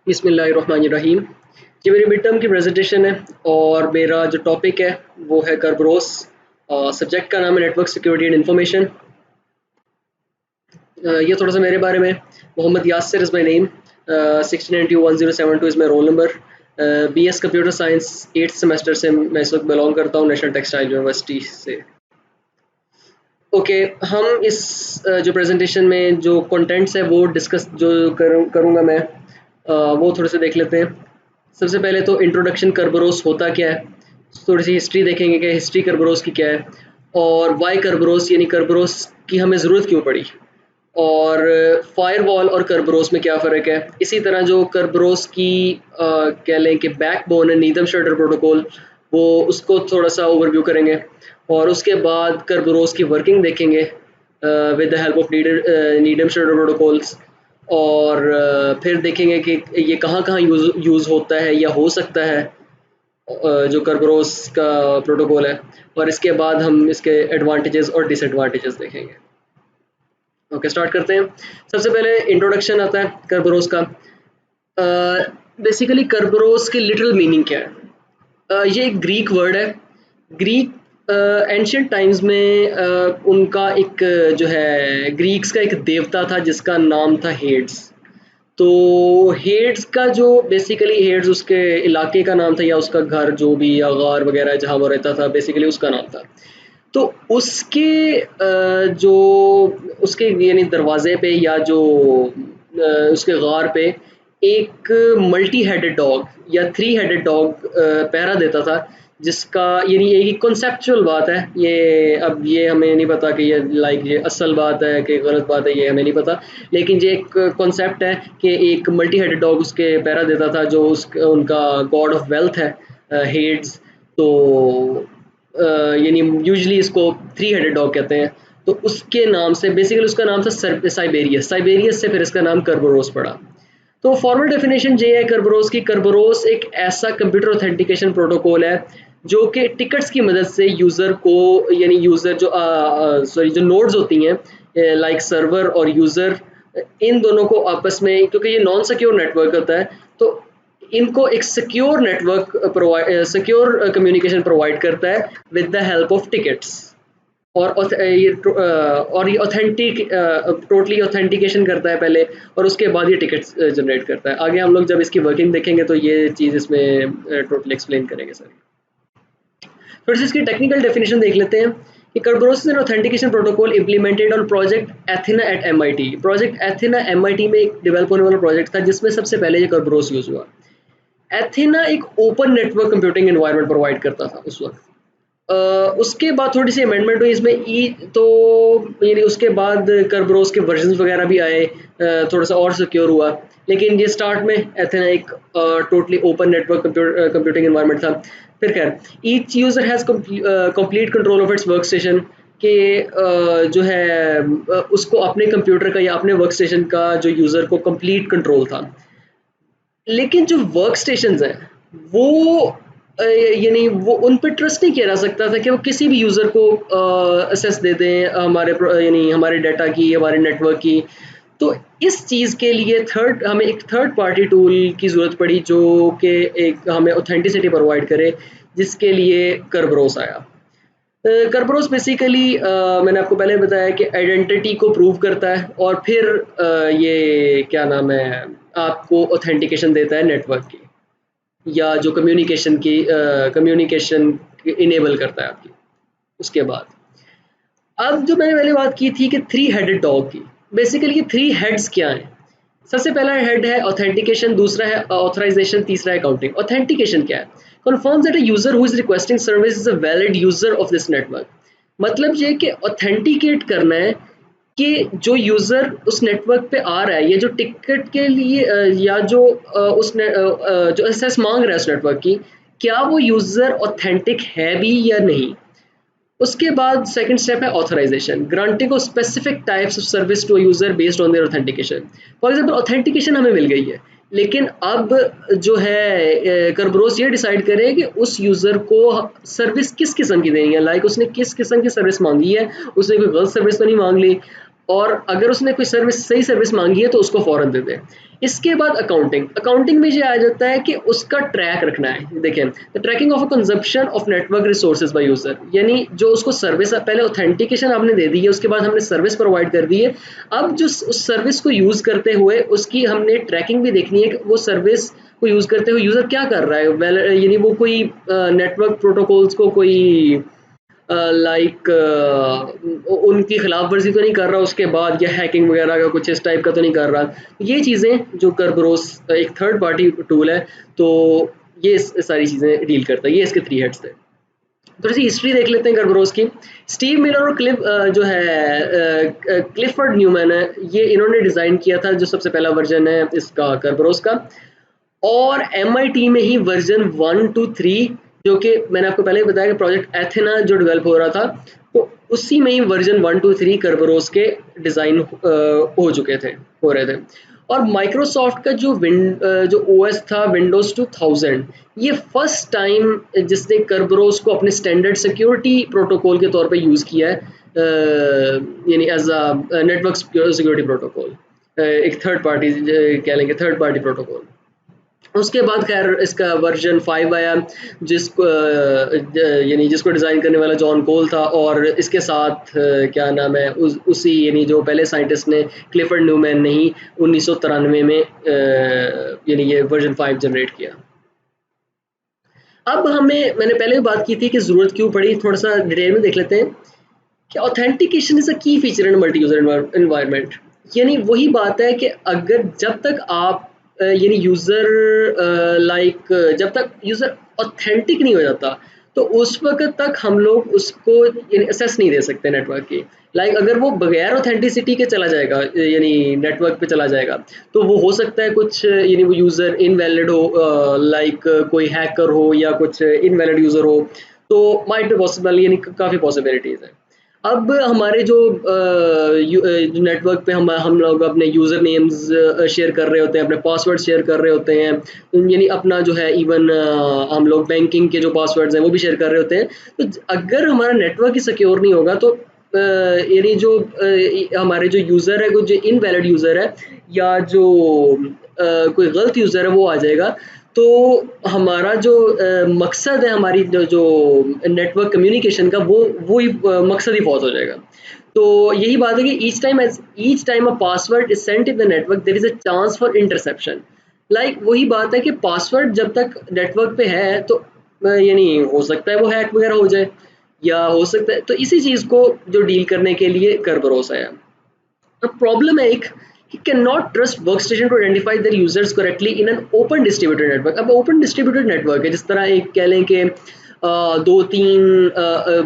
बिस्मिल्लाहिर्रहमानिर्रहीम। ये मेरी मिड टर्म की प्रेजेंटेशन है और मेरा जो टॉपिक है वो है कर्बरोस। सब्जेक्ट का नाम है नेटवर्क सिक्योरिटी एंड इंफॉर्मेशन। ये थोड़ा सा मेरे बारे में। Mohammad Yasir is my name. 16921072 is my roll number. BS computer science 8th semester से मैं इस वक्त बिलोंग करता हूँ, नेशनल टेक्सटाइल यूनिवर्सिटी से। ओके, हम इस जो प्रेजेंटेशन में जो कंटेंट्स है वो डिस्कस जो करूँगा मैं, वो थोड़े से देख लेते हैं। सबसे पहले तो इंट्रोडक्शन, कर्बरोस होता क्या है, थोड़ी सी हिस्ट्री देखेंगे कि हिस्ट्री कर्बरोस की क्या है, और वाई कर्बरोस यानी कर्बरोस की हमें ज़रूरत क्यों पड़ी, और फायरवॉल और कर्बरोस में क्या फ़र्क है। इसी तरह जो कर्बरोस की कह लें कि बैकबोन है नीदम शटर प्रोटोकॉल, वो उसको थोड़ा सा ओवरव्यू करेंगे, और उसके बाद कर्बरोस की वर्किंग देखेंगे with the help of Needham shutter protocols, और फिर देखेंगे कि ये कहाँ कहाँ यूज़ होता है या हो सकता है जो कर्बरोस का प्रोटोकॉल है, और इसके बाद हम इसके एडवांटेजेस और डिसएडवांटेजेस देखेंगे। ओके, स्टार्ट करते हैं। सबसे पहले इंट्रोडक्शन आता है कर्बरोस का। बेसिकली कर्बरोस की लिटरल मीनिंग क्या है? ये एक ग्रीक वर्ड है। ग्रीक एंशियंट टाइम्स में उनका एक जो है ग्रीक्स का एक देवता था जिसका नाम था हेड्स। तो हेड्स का जो बेसिकली हेड्स उसके इलाके का नाम था, या उसका घर जो भी, या गार वगैरह जहाँ वो रहता था, बेसिकली उसका नाम था। तो उसके जो उसके यानी दरवाजे पे या जो उसके गार पे एक मल्टी हेडेड डॉग या 3 हेडेड डॉग पहरा देता था, जिसका यानी एक कॉन्सेप्चुअल बात है ये। अब ये हमें नहीं पता कि ये ये असल बात है कि गलत बात है, ये हमें नहीं पता, लेकिन ये एक कॉन्सेप्ट है कि एक मल्टी हेडेड डॉग उसके पहरा देता था, जो उनका गॉड ऑफ वेल्थ है, हेड्स। तो यानी यूजली इसको 3 हेडेड डॉग कहते हैं। तो उसके नाम से बेसिकली उसका नाम था साइबेरियस। साइबेरियस से फिर इसका नाम कर्बरोस पड़ा। तो फॉर्मल डेफिनेशन ये है कर्बरोस की। कर्बरोस एक ऐसा कंप्यूटर ऑथेंटिकेशन प्रोटोकॉल है जो कि टिकट्स की मदद से यूज़र को, यानी यूज़र जो जो नोड्स होती हैं लाइक सर्वर और यूज़र, इन दोनों को आपस में, क्योंकि ये नॉन सिक्योर नेटवर्क होता है, तो इनको एक secure network secure communication provide करता है with the help of tickets. और ये ऑथेंटिक टोटली ऑथेंटिकेशन करता है पहले, और उसके बाद ये टिकट्स जनरेट करता है। आगे हम लोग जब इसकी वर्किंग देखेंगे तो ये चीज़ इसमें टोटली एक्सप्लेन करेंगे सर। थोड़ी सी इसकी टेक्निकल डेफिनेशन देख लेते हैं कि Kerberos is an authentication protocol implemented on project Athena at MIT। Project Athena MIT में एक डेवलप होने वाला प्रोजेक्ट था जिसमें सबसे पहले ये कर्बरोस यूज़ हुआ। एथेना एक open network computing environment provide करता था उस वक्त। उसके बाद थोड़ी सी अमेंडमेंट हुई इसमें तो यानी उसके बाद कर्बरोस के वर्जन्स वगैरह भी आए, थोड़ा सा और सिक्योर हुआ, लेकिन ये स्टार्ट में एथेना एक totally open network computing environment था। फिर खैर, each user has complete control of its work station के जो है उसको अपने कंप्यूटर का या अपने वर्क स्टेशन का जो यूज़र को कंप्लीट कंट्रोल था। लेकिन जो वर्क स्टेशंस हैं वो यानी वो उन पे ट्रस्ट नहीं किया जा सकता था कि वो किसी भी यूज़र को एक्सेस दे दें हमारे यानी हमारे डाटा की, हमारे नेटवर्क की। तो इस चीज़ के लिए हमें एक थर्ड पार्टी टूल की ज़रूरत पड़ी जो कि एक हमें ऑथेंटिसिटी प्रोवाइड करे, जिसके लिए कर्बरोस आया। कर्बरोस बेसिकली मैंने आपको पहले बताया कि आइडेंटिटी को प्रूव करता है, और फिर ये क्या नाम है, आपको ऑथेंटिकेशन देता है नेटवर्क की, या जो कम्युनिकेशन इनेबल करता है आपकी। उसके बाद अब जो मैंने पहले बात की थी कि 3 हेडेड डॉग की, बेसिकली ये 3 हेड्स क्या हैं। सबसे पहला हेड है ऑथेंटिकेशन, दूसरा है ऑथराइजेशन, तीसरा है काउंटिंग। ऑथेंटिकेशन क्या है? Confirms that a user who is requesting service is a valid user of this network. मतलब ये कि ऑथेंटिकेट करना है कि जो यूज़र उस नेटवर्क पे आ रहा है, या जो टिकट के लिए या जो जो एक्सेस मांग रहा है उस नेटवर्क की, क्या वो यूज़र ऑथेंटिक है भी या नहीं। उसके बाद सेकंड स्टेप है authorisation, granting of specific types of service to user based on their authentication. For example authentication हमें मिल गई है, लेकिन अब जो है कर्बरोस ये डिसाइड करे कि उस यूज़र को सर्विस किस किस्म की देनी है। लाइक उसने किस किस्म की सर्विस मांगी है, उसने कोई गलत सर्विस तो नहीं मांग ली, और अगर उसने कोई सर्विस सही सर्विस मांगी है तो उसको फ़ौरन दे दें। इसके बाद अकाउंटिंग में ये आ जाता है कि उसका ट्रैक रखना है। देखें, the tracking of a consumption of network resources by user, यानी जो उसको सर्विस पहले ऑथेंटिकेशन आपने दे दी है, उसके बाद हमने सर्विस प्रोवाइड कर दी है। अब जो उस सर्विस को यूज़ करते हुए उसकी हमने ट्रैकिंग भी देखनी है कि वो सर्विस को यूज़ करते हुए यूज़र क्या कर रहा है। यानी वो कोई नेटवर्क प्रोटोकॉल्स को कोई लाइक उनकी खिलाफ वर्जी तो नहीं कर रहा उसके बाद, या हैकिंग वगैरह का कुछ इस टाइप का तो नहीं कर रहा। ये चीज़ें जो कर्बरोस एक थर्ड पार्टी टूल है, तो ये सारी चीज़ें डील करता है। ये इसके 3 हेड्स थे। थोड़ी सी हिस्ट्री देख लेते हैं कर्बरोस की। स्टीव मिलर और जो है क्लिफर्ड न्यूमैन है, ये इन्होंने डिज़ाइन किया था जो सबसे पहला वर्जन है इसका कर्बरोस का। और MIT में ही वर्जन 1 to 3, जो कि मैंने आपको पहले ही बताया कि प्रोजेक्ट एथेना जो डेवलप हो रहा था, तो उसी में ही वर्जन 1 to 3 कर्बरोस के डिज़ाइन हो चुके थे, हो रहे थे। और माइक्रोसॉफ्ट का जो OS था विंडोज़ 2000, ये फर्स्ट टाइम जिसने कर्बरोस को अपने स्टैंडर्ड सिक्योरिटी प्रोटोकॉल के तौर पे यूज़ किया है, यानी as a network security protocol, एक थर्ड पार्टी कह लेंगे, थर्ड पार्टी प्रोटोकॉल। उसके बाद खैर इसका वर्जन 5 आया, जिसको यानी जिसको डिज़ाइन करने वाला जॉन कोल था, और इसके साथ क्या नाम है उसी यानी जो पहले साइंटिस्ट ने क्लिफर्ड न्यूमैन ने ही 1993 में यानी ये वर्जन 5 जनरेट किया। अब मैंने पहले भी बात की थी कि ज़रूरत क्यों पड़ी, थोड़ा सा डिटेल में देख लेते हैं कि ऑथेंटिकेशन इज़ अ की feature in multi user environment. यानी वही बात है कि अगर जब तक आप यानी जब तक यूज़र ऑथेंटिक नहीं हो जाता, तो उस वक्त तक हम लोग उसको असेस नहीं दे सकते नेटवर्क की। अगर वो बगैर ऑथेंटिसिटी के चला जाएगा, यानी नेटवर्क पे चला जाएगा, तो वो हो सकता है कुछ यानी वो यूज़र इनवैलिड हो, कोई हैकर हो या कुछ इनवैलिड यूज़र हो, तो माइट बी पॉसिबल, यानी काफ़ी पॉसिबिलिटीज़ है। अब हमारे जो नेटवर्क पे हम लोग अपने यूज़र नेम्स शेयर कर रहे होते हैं, अपने पासवर्ड शेयर कर रहे होते हैं, यानी अपना जो है इवन हम लोग बैंकिंग के जो पासवर्ड्स हैं वो भी शेयर कर रहे होते हैं। तो अगर हमारा नेटवर्क ही सिक्योर नहीं होगा, तो यानी जो हमारे जो यूज़र है, जो इनवैलिड यूज़र है या जो कोई गलत यूज़र है वो आ जाएगा, तो हमारा जो मकसद है हमारी जो नेटवर्क कम्युनिकेशन का, वो ही मकसद ही फॉल्स हो जाएगा। तो यही बात है कि each time a password is sent in the network there is a chance for interception. वही बात है कि पासवर्ड जब तक नेटवर्क पे है, तो यानी हो सकता है वो हैक वगैरह हो जाए, या हो सकता है, तो इसी चीज़ को जो डील करने के लिए कर्बरोस है। अब प्रॉब्लम है एक, he cannot trust workstation to identify their users correctly in an open distributed network। अब open distributed network है, जिस तरह एक कह लें कि 2-3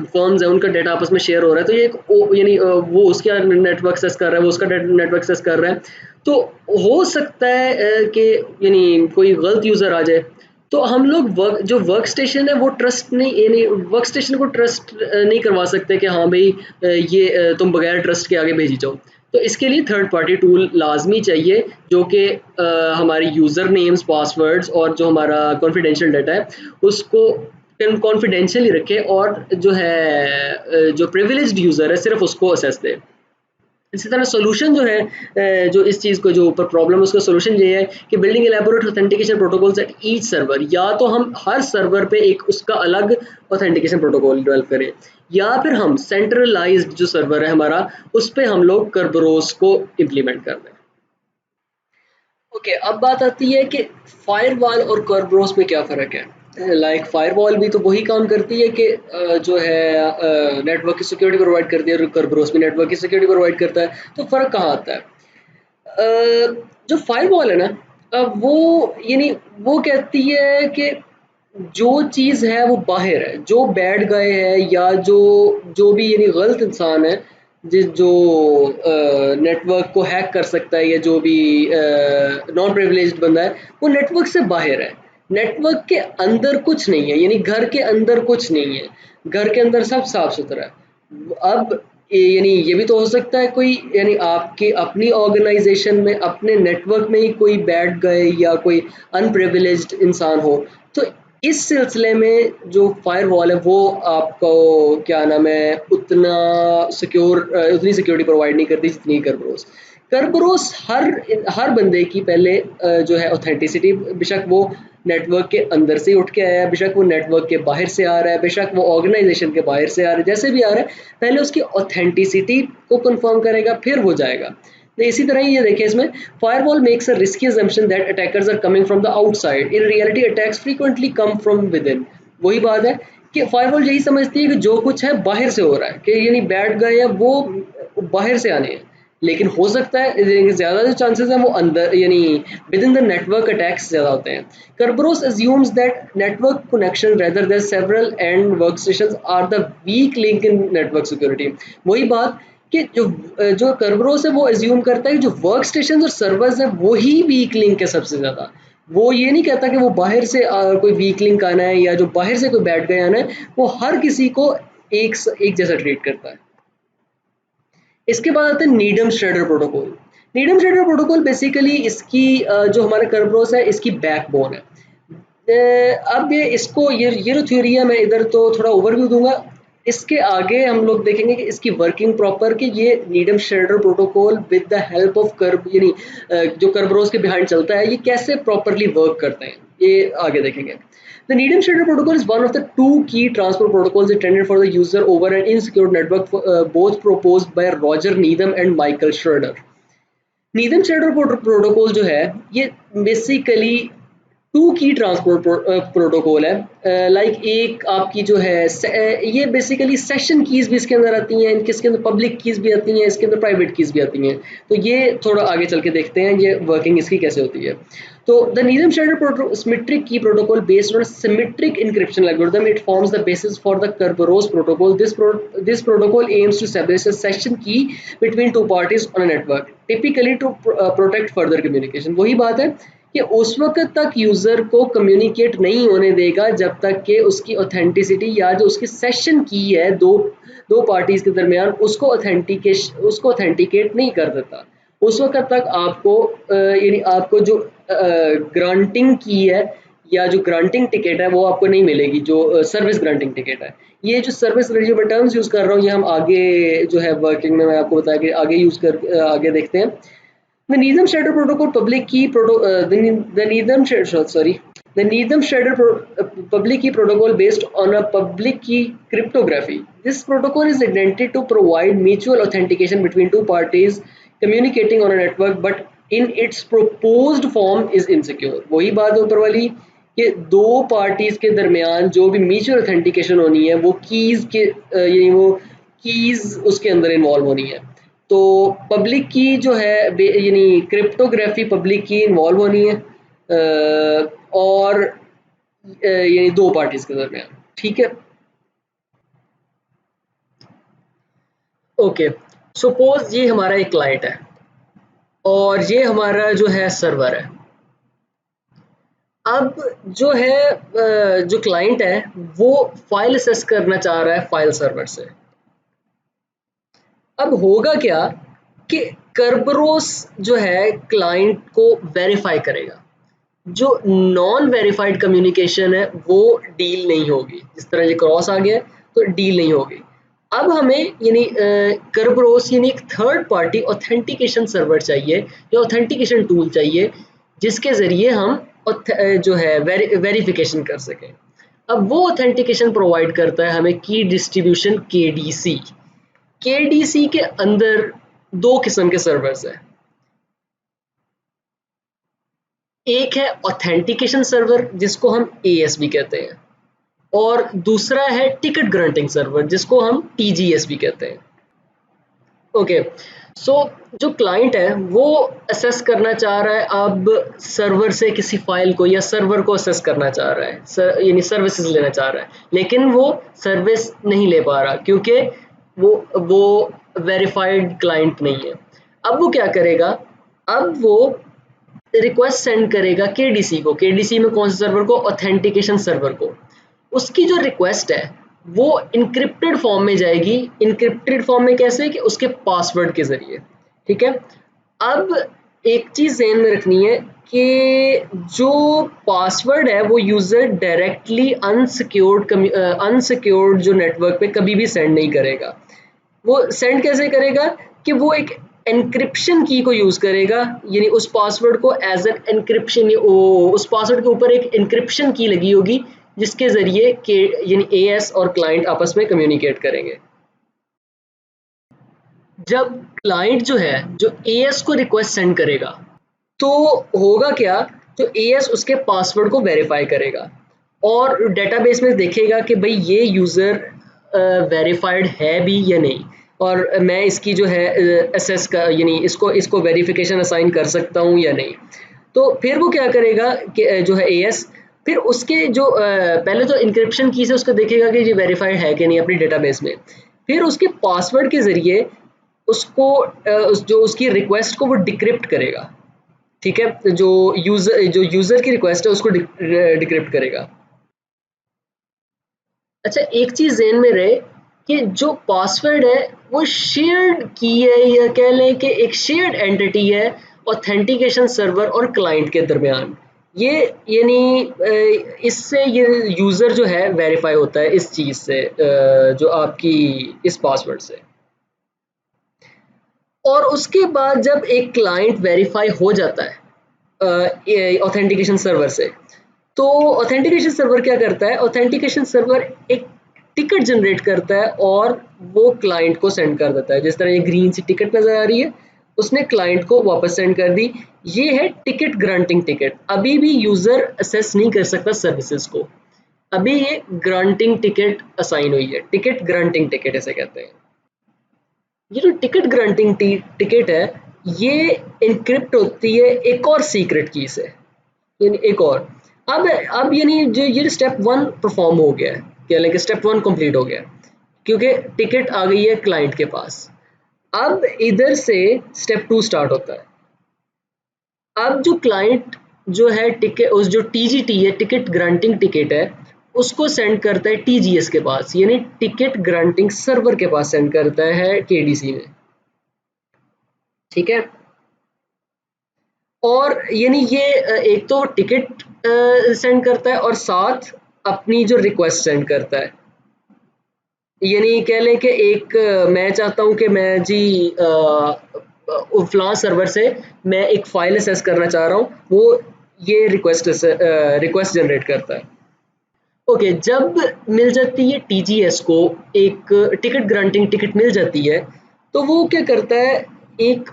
फर्म्स हैं, उनका डाटा आपस में शेयर हो रहा है, तो ये एक यानी वो उसका नेटवर्क एक्सेस कर रहा है, वो उसका नेटवर्क एक्सेस कर रहा है, तो हो सकता है कि यानी कोई गलत यूज़र आ जाए। तो हम लोग जो वर्क स्टेशन है वो ट्रस्ट नहीं, यानी वर्क स्टेशन को ट्रस्ट नहीं करवा सकते कि हाँ भाई ये तुम बगैर ट्रस्ट के आगे भेजी जाओ। तो इसके लिए थर्ड पार्टी टूल लाजमी चाहिए, जो कि हमारी यूज़र नेम्स, पासवर्ड्स और जो हमारा कॉन्फिडेंशियल डाटा है उसको कॉन्फिडेंशियल ही रखे, और जो है जो प्रिविलेज्ड यूज़र है सिर्फ उसको असेस दे। इसी तरह सोल्यूशन जो है जो इस चीज़ को जो ऊपर प्रॉब्लम है उसका सोल्यूशन ये है कि building elaborate authentication protocols at each server, या तो हम हर सर्वर पे एक उसका अलग ऑथेंटिकेशन प्रोटोकॉल डेवलप करें, या फिर हम सेंट्रलाइज्ड जो सर्वर है हमारा उस पर हम लोग कर्बरोस को इम्प्लीमेंट कर दें। ओके, अब बात आती है कि फायरवॉल और कर्बरोस में क्या फ़र्क है। फायरवॉल भी तो वही काम करती है कि जो है नेटवर्क की सिक्योरिटी प्रोवाइड करती है, और कर्बरोस भी नेटवर्क की सिक्योरिटी प्रोवाइड करता है। तो फ़र्क कहाँ आता है? जो फायरवॉल है ना, वो यानी वो कहती है कि जो चीज़ है वो बाहर है, जो बैड गाय है या जो भी यानी गलत इंसान है, जो नेटवर्क को हैक कर सकता है, या जो भी नॉन प्रिविलेज्ड बंदा है, वो नेटवर्क से बाहर है। नेटवर्क के अंदर कुछ नहीं है, यानी घर के अंदर कुछ नहीं है, घर के अंदर सब साफ सुथरा है। अब यानी ये भी तो हो सकता है कोई यानी आपके अपनी ऑर्गेनाइजेशन में, अपने नेटवर्क में ही कोई बैड गाय या कोई अनप्रिविलेज्ड इंसान हो, तो इस सिलसिले में जो फायरवॉल है वो आपको क्या नाम है उतना सिक्योर उतनी सिक्योरिटी प्रोवाइड नहीं करती जितनी करबरोस। करबरोस हर बंदे की पहले जो है ऑथेंटिसिटी, बेशक वो नेटवर्क के अंदर से उठ के आया है, बेशक वो नेटवर्क के बाहर से आ रहा है, बेशक वो ऑर्गेनाइजेशन के बाहर से आ रहा है, जैसे भी आ रहा है पहले उसकी ऑथेंटिसिटी को कंफर्म करेगा फिर वो जाएगा। तो इसी तरह ही ये देखिए इसमें firewall makes a risky assumption that attackers are coming from the outside. In reality attacks frequently come from within. वही बात है कि फायरवॉल यही समझती है कि जो कुछ है बाहर से हो रहा है, कि यानी बैड गाय है वो बाहर से आने हैं, लेकिन हो सकता है ज़्यादा जो चांसेस हैं वो अंदर यानी with in the network attacks ज़्यादा होते हैं। Kerberos assumes that network connection rather than several end workstations are the weak link in network security. वही बात कि जो कर्बरोस है वो एज्यूम करता है कि जो वर्क स्टेशन और सर्वर्स है वही वीक लिंक है सबसे ज़्यादा। वो ये नहीं कहता कि वो बाहर से कोई वीक लिंक आना है या जो बाहर से कोई बैड गाय आना है, वो हर किसी को एक जैसा ट्रीट करता है। इसके बाद आता है Needham Schroeder protocol. Needham Schroeder protocol basically इसकी जो हमारा कर्बरोस है इसकी बैकबोन है। अब ये जो थ्योरी है मैं इधर तो थोड़ा ओवरव्यू दूंगा, इसके आगे हम लोग देखेंगे कि इसकी वर्किंग प्रॉपर कि ये Needham Schroeder protocol with the help of Kerb यानी जो कर्बरोस के बिहाइंड चलता है ये कैसे प्रॉपरली वर्क करते हैं, ये आगे देखेंगे। The Needham Shredder protocol is one of the two key transport protocols intended for the user over an insecure network, both proposed by Roger Needham and Michael Schroeder. Needham Shredder protocol जो है ये basically to की transport protocol है। Like एक आपकी जो है ये बेसिकली सेशन कीज़ भी इसके अंदर आती हैं, इसके अंदर पब्लिक कीज़ भी आती हैं, इसके अंदर प्राइवेट कीज़ भी आती हैं। तो ये थोड़ा आगे चल के देखते हैं ये वर्किंग इसकी कैसे होती है। तो the Needham Schroeder symmetric key protocol based on symmetric encryption algorithm, it forms the basis for the Kerberos protocol. This protocol aims to establish a session key between two parties on a network, typically to protect further communication. वही बात है कि उस वक्त तक user को communicate नहीं होने देगा जब तक कि उसकी ऑथेंटिसिटी या जो उसकी सेशन की है दो पार्टीज़ के दरमियान उसको ऑथेंटिकेट नहीं कर देता। उस वक्त तक आपको यानी आपको जो ग्रांटिंग की है या जो ग्रांटिंग टिकट है वो आपको नहीं मिलेगी, जो सर्विस ग्रांटिंग टिकट है। ये जो सर्विस जो मैं टर्म्स यूज़ कर रहा हूँ ये हम आगे जो है वर्किंग में मैं आपको बताया कि आगे देखते हैं। The Needham Shredder protocol public key the Needham Shredder public key protocol based on a public key cryptography. This protocol is intended to provide mutual authentication between two parties communicating on a network, but in its proposed form is insecure. वही बात ऊपर वाली कि दो parties के दरमियान जो भी म्यूचुअल ऑथेंटिकेशन होनी है वो कीज़ के यानी वो कीज़ उसके अंदर इन्वॉल्व होनी है। तो पब्लिक की जो है यानी क्रिप्टोग्राफी पब्लिक की इन्वॉल्व होनी है और यानी दो पार्टीज के दरमियान, ठीक है। ओके, सपोज ये हमारा एक क्लाइंट है और ये हमारा जो है सर्वर है। अब जो है जो क्लाइंट है वो फाइल असेस करना चाह रहा है फाइल सर्वर से। अब होगा क्या कि कर्बरोस जो है क्लाइंट को वेरीफाई करेगा, जो नॉन वेरीफाइड कम्युनिकेशन है वो डील नहीं होगी। जिस तरह ये क्रॉस आ गया तो डील नहीं होगी। अब हमें यानी कर्बरोस यानी एक थर्ड पार्टी ऑथेंटिकेशन सर्वर चाहिए या ऑथेंटिकेशन टूल चाहिए जिसके ज़रिए हम जो है वेरिफिकेशन कर सकें। अब वो ऑथेंटिकेशन प्रोवाइड करता है हमें की डिस्ट्रीब्यूशन KDC। KDC के अंदर दो किस्म के सर्वर्स हैं, एक है ऑथेंटिकेशन सर्वर जिसको हम AS भी कहते हैं और दूसरा है टिकट ग्रांटिंग सर्वर जिसको हम TGS भी कहते हैं। ओके, सो जो क्लाइंट है वो असेस करना चाह रहा है अब सर्वर से किसी फाइल को या सर्वर को असेस करना चाह रहा है, यानी सर्विसेज लेना चाह रहा है, लेकिन वो सर्विस नहीं ले पा रहा क्योंकि वो वेरीफाइड क्लाइंट नहीं है। अब वो क्या करेगा, अब वो रिक्वेस्ट सेंड करेगा KDC को। KDC में कौन से सर्वर को? ऑथेंटिकेशन सर्वर को। उसकी जो रिक्वेस्ट है वो इनक्रिप्टेड फॉर्म में जाएगी। इनक्रिप्टेड फॉर्म में कैसे? कि उसके पासवर्ड के जरिए, ठीक है। अब एक चीज़ ज़हन में रखनी है कि जो पासवर्ड है वो यूज़र डायरेक्टली अनसिक्योर्ड जो नेटवर्क पे कभी भी सेंड नहीं करेगा। वो सेंड कैसे करेगा कि वो एक एनक्रिप्शन की को यूज़ करेगा, यानी उस पासवर्ड को एज एन एनक्रिप्शन, उस पासवर्ड के ऊपर एक एनक्रिप्शन की लगी होगी जिसके ज़रिए के यानी एएस और क्लाइंट आपस में कम्युनिकेट करेंगे। जब क्लाइंट जो है जो एएस को रिक्वेस्ट सेंड करेगा तो होगा क्या, तो एएस उसके पासवर्ड को वेरीफाई करेगा और डेटाबेस में देखेगा कि भाई ये यूज़र वेरीफाइड है भी या नहीं, और मैं इसकी जो है असेस का यानी इसको इसको वेरिफिकेशन असाइन कर सकता हूँ या नहीं। तो फिर वो क्या करेगा कि जो है एएस फिर उसके जो पहले तो इंक्रिप्शन की से उसको देखेगा कि ये वेरीफाइड है कि नहीं अपनी डेटाबेस में, फिर उसके पासवर्ड के ज़रिए उसको जो उसकी रिक्वेस्ट को वो डिक्रिप्ट करेगा। ठीक है, जो यूज़र की रिक्वेस्ट है उसको डिक्रिप्ट करेगा। अच्छा, एक चीज़ ज़हन में रहे कि जो पासवर्ड है वो शेयर्ड की है, या कह लें कि एक शेयर्ड एंटिटी है ऑथेंटिकेशन सर्वर और क्लाइंट के दरमियान। ये यानी इससे ये यूज़र जो है वेरीफाई होता है इस चीज़ से, जो आपकी इस पासवर्ड से। और उसके बाद जब एक क्लाइंट वेरीफाई हो जाता है ऑथेंटिकेशन सर्वर से, तो ऑथेंटिकेशन सर्वर क्या करता है, ऑथेंटिकेशन सर्वर एक टिकट जनरेट करता है और वो क्लाइंट को सेंड कर देता है। जिस तरह ये ग्रीन सी टिकट नज़र आ रही है, उसने क्लाइंट को वापस सेंड कर दी। ये है टिकट ग्रांटिंग टिकट। अभी भी यूज़र असेस नहीं कर सकता सर्विसेज को, अभी ये ग्रांटिंग टिकट असाइन हुई है, टिकट ग्रांटिंग टिकट ऐसे कहते हैं। ये जो टिकट ग्रांटिंग टिकट है ये इनक्रिप्ट होती है एक और सीक्रेट की से, यानी एक और। अब यानी जो ये स्टेप वन परफॉर्म हो गया है, क्या लेकिन स्टेप वन कंप्लीट हो गया है क्योंकि टिकट आ गई है क्लाइंट के पास। अब इधर से स्टेप टू स्टार्ट होता है। अब जो क्लाइंट जो है टिकट, उस जो टीजीटी है टिकट ग्रांटिंग टिकट है उसको सेंड करता है टीजीएस के पास, यानी टिकट ग्रांटिंग सर्वर के पास सेंड करता है केडीसी में। ठीक है, और यानी ये एक तो टिकट सेंड करता है और साथ अपनी जो रिक्वेस्ट सेंड करता है। यानी कह लें कि एक मैं चाहता हूं कि मैं जी फ्लां सर्वर से मैं एक फाइल असेस करना चाह रहा हूं, वो ये रिक्वेस्ट जनरेट करता है। ओके, जब मिल जाती है टीजीएस को एक टिकट ग्रांटिंग टिकट मिल जाती है, तो वो क्या करता है, एक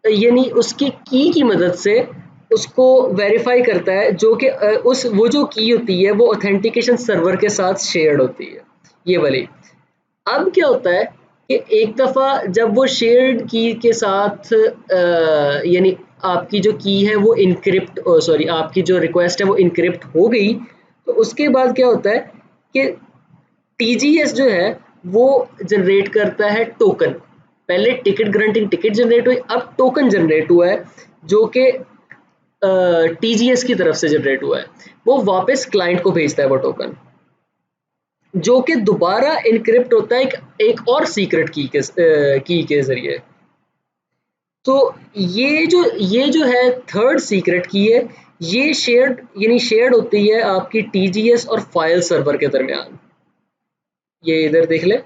यानी उसकी की मदद से उसको वेरीफाई करता है, जो कि उस वो जो की होती है वो ऑथेंटिकेशन सर्वर के साथ शेयर्ड होती है, ये वाली। अब क्या होता है कि एक दफ़ा जब वो शेयर्ड की के साथ यानी आपकी जो की है वो इनक्रिप्ट सॉरी आपकी जो रिक्वेस्ट है वो इनक्रिप्ट हो गई, तो उसके बाद क्या होता है कि टीजीएस जो है वो जनरेट करता है टोकन। पहले टिकट ग्रांटिंग टिकट जनरेट हुई, अब टोकन जनरेट हुआ है जो कि टीजीएस की तरफ से जनरेट हुआ है। वो वापस क्लाइंट को भेजता है वो टोकन, जो कि दोबारा इनक्रिप्ट होता है एक और सीक्रेट की के जरिए। तो ये जो है थर्ड सीक्रेट की है, ये शेयर्ड होती है आपकी टीजीएस और फाइल सर्वर के दरमियान। ये इधर देख ले।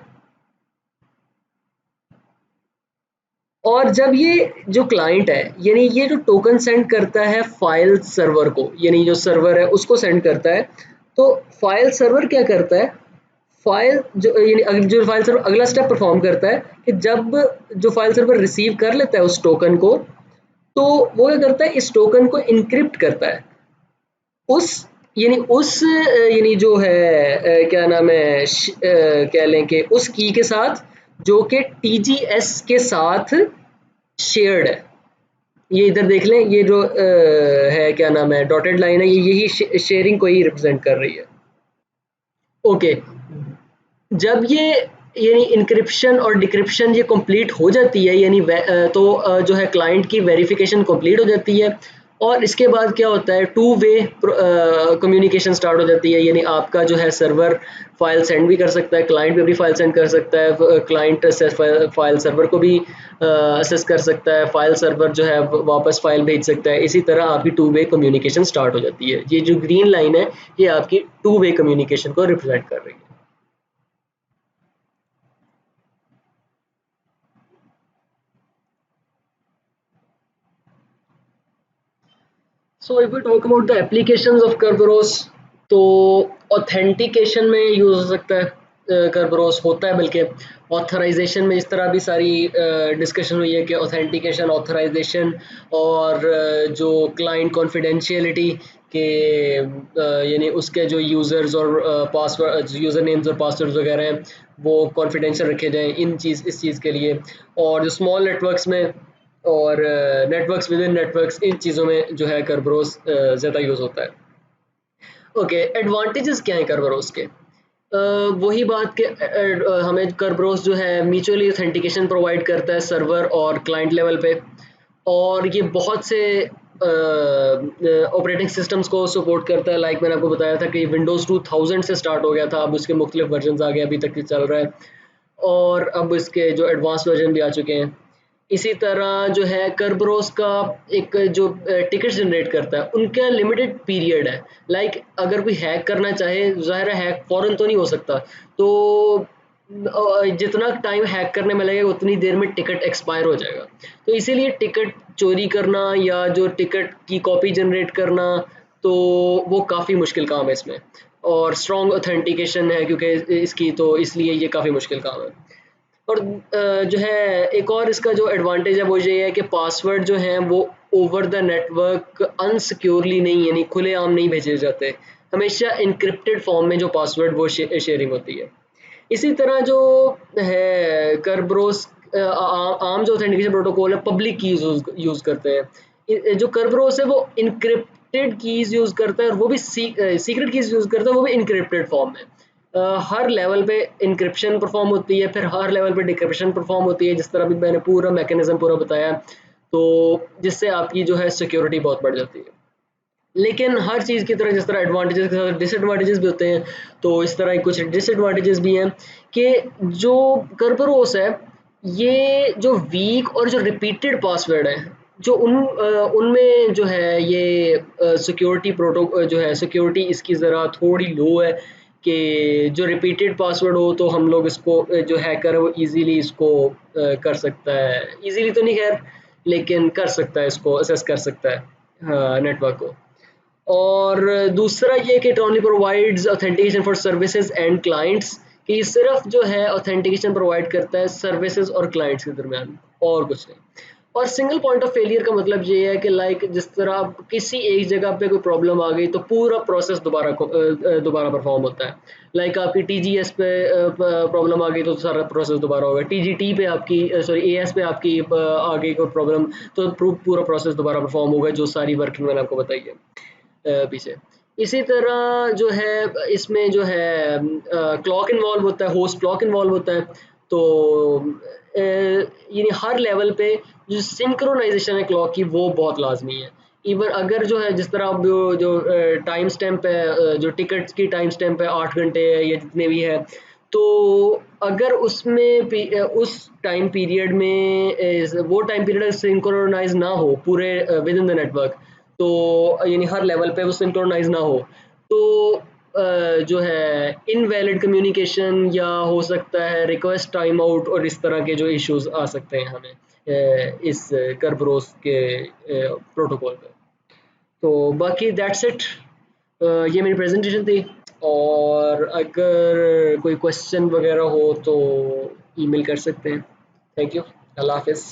और जब ये जो क्लाइंट है यानी ये जो टोकन सेंड करता है फाइल सर्वर को, यानी जो सर्वर है उसको सेंड करता है, तो फाइल सर्वर क्या करता है, फाइल जो फाइल सर्वर अगला स्टेप परफॉर्म करता है कि जब जो फाइल सर्वर रिसीव कर लेता है उस टोकन को, तो वो क्या करता है, इस टोकन को इनक्रिप्ट करता है उस यानी जो है क्या नाम है कह लें कि उस की के साथ जो कि टीजीएस के साथ शेयर्ड है। ये इधर देख लें, ये जो है क्या नाम है डॉटेड लाइन है, ये यही शेयरिंग को ही रिप्रेजेंट कर रही है। ओके, जब ये यानी इंक्रिप्शन और डिक्रिप्शन ये कंप्लीट हो जाती है, यानी तो जो है क्लाइंट की वेरिफिकेशन कंप्लीट हो जाती है और इसके बाद क्या होता है, टू वे कम्युनिकेशन स्टार्ट हो जाती है, यानी आपका जो है सर्वर फाइल सेंड भी कर सकता है, क्लाइंट भी अपनी फाइल सेंड कर सकता है, क्लाइंट फाइल सर्वर को भी असेस कर सकता है, फाइल सर्वर जो है वापस फाइल भेज सकता है। इसी तरह आपकी टू वे कम्युनिकेशन स्टार्ट हो जाती है। ये जो ग्रीन लाइन है ये आपकी टू वे कम्युनिकेशन को रिप्रेजेंट कर रही है। So if we talk about the applications of Kerberos, तो ऑथेंटिकेशन में यूज हो सकता है Kerberos, होता है बल्कि ऑथराइजेशन में इस तरह भी सारी डिस्कशन हुई है कि ऑथेंटिकेशन, ऑथराइजेशन और जो क्लाइंट कॉन्फिडेंशियलिटी के यानी उसके जो यूज़र्स और पासवर्ड, यूज़र नेम्स और पासवर्ड्स वगैरह हैं वो कॉन्फिडेंशियल रखे जाएं इस चीज़ के लिए। और जो स्मॉल नेटवर्क्स में और नेटवर्क्स विद इन नेटवर्क्स, इन चीज़ों में जो है Kerberos ज़्यादा यूज़ होता है। ओके, एडवांटेजेस क्या है Kerberos के? वही बात कि हमें Kerberos जो है म्यूचुअली ऑथेंटिकेशन प्रोवाइड करता है सर्वर और क्लाइंट लेवल पे, और ये बहुत से ऑपरेटिंग सिस्टम्स को सपोर्ट करता है। लाइक मैंने आपको बताया था कि विंडोज़ 2000 से स्टार्ट हो गया था, अब उसके मुख्तलिफ वर्जन आ गए, अभी तक चल रहा है, और अब इसके जो एडवांस वर्जन भी आ चुके हैं। इसी तरह जो है Kerberos का एक जो टिकट जनरेट करता है उनका लिमिटेड पीरियड है। लाइक अगर कोई हैक करना चाहे, ज़ाहिर है हैक फ़ौरन तो नहीं हो सकता, तो जितना टाइम हैक करने में लगेगा उतनी देर में टिकट एक्सपायर हो जाएगा। तो इसीलिए टिकट चोरी करना या जो टिकट की कॉपी जनरेट करना, तो वो काफ़ी मुश्किल काम है इसमें, और स्ट्रॉन्ग ऑथेंटिकेशन है क्योंकि इसकी, तो इसलिए ये काफ़ी मुश्किल काम है। और जो है एक और इसका जो एडवांटेज है वो ये है कि पासवर्ड जो हैं वो ओवर द नेटवर्क अनसिक्योरली नहीं, यानी खुलेआम नहीं भेजे जाते, हमेशा इनक्रिप्टेड फॉर्म में जो पासवर्ड वो शेयरिंग होती है। इसी तरह जो है Kerberos आम जो ऑथेंटिकेशन प्रोटोकॉल है पब्लिक कीज यूज़ करते हैं। जो Kerberos है वो इनक्रिप्टेड कीज यूज़ करता है, और वो भी सीक्रेट कीज यूज़ करता है, वो भी इनक्रिप्टेड फॉर्म में। हर लेवल पे इंक्रिप्शन परफॉर्म होती है, फिर हर लेवल पे डिक्रिप्शन परफॉर्म होती है, जिस तरह भी मैंने पूरा मैकेनिज्म पूरा बताया, तो जिससे आपकी जो है सिक्योरिटी बहुत बढ़ जाती है। लेकिन हर चीज़ की तरह जिस तरह एडवांटेजेस के साथ डिसएडवांटेजेस भी होते हैं, तो इस तरह कुछ डिसएडवांटेजेस भी हैं कि जो Kerberos है ये जो वीक और जो रिपीटेड पासवर्ड है, जो उनमें जो है ये सिक्योरिटी जो है सिक्योरिटी इसकी ज़रा थोड़ी लो है, कि जो रिपीटेड पासवर्ड हो तो हम लोग इसको जो हैकर है वो ईजीली इसको कर सकता है, ईजीली तो नहीं खैर, लेकिन कर सकता है, इसको असेस कर सकता है नेटवर्क को। और दूसरा ये कि it only provides authentication for services and clients, कि ये सिर्फ जो है ऑथेंटिकेशन प्रोवाइड करता है सर्विसेज और क्लाइंट्स के दरमियान, और कुछ नहीं। और सिंगल पॉइंट ऑफ फेलियर का मतलब ये है कि लाइक जिस तरह किसी एक जगह पे कोई प्रॉब्लम आ गई तो पूरा प्रोसेस दोबारा परफॉर्म होता है। लाइक आपकी TGS पे प्रॉब्लम आ गई तो सारा प्रोसेस दोबारा होगा, TGT पे आपकी सॉरी AS पे आपकी आ गई कोई प्रॉब्लम तो पूरा प्रोसेस दोबारा परफॉर्म होगा, जो सारी वर्किंग मैंने आपको बताई है पीछे। इसी तरह जो है इसमें जो है क्लॉक इन्वॉल्व होता है, होस्ट क्लॉक इन्वॉल्व होता है, तो यानी हर लेवल पे जो सिंक्रोनाइजेशन है क्लॉक की वो बहुत लाजमी है। इवन अगर जो है जिस तरह अब जो टाइम स्टैम्प है, जो टिकट्स की टाइम स्टैम्प है 8 घंटे है या जितने भी है, तो अगर उसमें उस टाइम पीरियड में वो टाइम पीरियड सिंक्रोनाइज ना हो पूरे विद इन द नेटवर्क, तो यानी हर लेवल पे वो सिंक्रोनाइज ना हो, तो जो है इनवैलिड कम्युनिकेशन या हो सकता है रिक्वेस्ट टाइम आउट, और इस तरह के जो इश्यूज आ सकते हैं हमें इस Kerberos के प्रोटोकॉल पे। तो बाकी दैट्स इट, ये मेरी प्रेजेंटेशन थी, और अगर कोई क्वेश्चन वगैरह हो तो ईमेल कर सकते हैं। थैंक यू, अल्लाह हाफिज़।